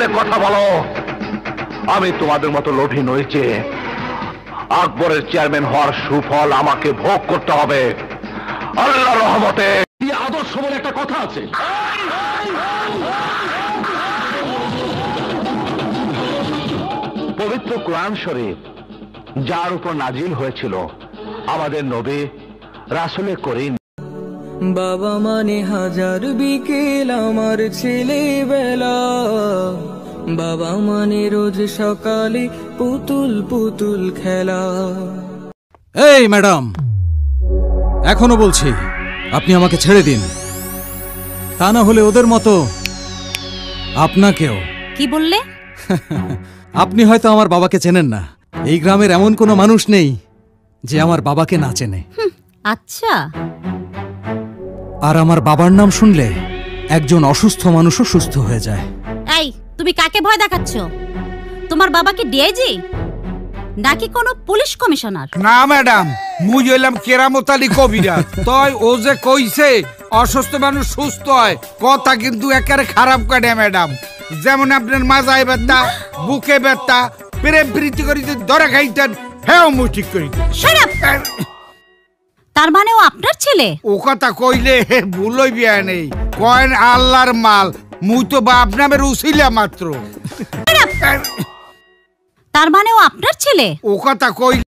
বলে কথা বলো। আমি তোমাদের মতো লোভী নই যে আকবরের চেয়ারম্যান হওয়ার সুফল আমাকে ভোগ করতে হবে আল্লাহর রহমতে। আদর্শ বলে একটা কথা আছে। পবিত্র কোরআন শরীফ যার উপর নাজিল হয়েছিল আমাদের নবী রাসূলে করিম। বাবা মানে হাজার বিকেল আমার ছেলেবেলা, বাবা মানে রোজ সকালে পুতুল পুতুল খেলা। এই ম্যাডাম, এখনো বলছি আপনি আমাকে ছেড়ে দিন, তা না হলে ওদের মতো আপনাকেও। কি বললে? আপনি হয়তো আমার বাবাকে চেনেন না। এই গ্রামের এমন কোনো মানুষ নেই যে আমার বাবাকে না চেনে। আচ্ছা। আর আমার বাবার নাম শুনলে একজন অসুস্থ মানুষও সুস্থ হয়ে যায়। এই, তুমি কাকে ভয় দেখাচ্ছ? তোমার বাবা কি ডিআইজি নাকি কোনো পুলিশ কমিশনার? না ম্যাডাম, মুই হইলাম কেরামত আলী কবিরাজ। তয় ও যে কইছে অসুস্থ মানুষ সুস্থ হয়, কথা কিন্তু একেবারে খারাপ কাটে ম্যাডাম। যেমন আপনার মাজায় ব্যথা, বুকে ব্যথা, প্রেম প্রীতি করিতে ধরে খাইতেন, হ্যাঁ মুই ঠিক করি। তার মানে ও আপনার ছেলে? ও কথা কইলে ভুল হইবি নেই, কয়েন আল্লাহর মাল, মুই তো বাপ নামের উছিলা মাত্র। তার মানে ও আপনার ছেলে? ও কথা কইলে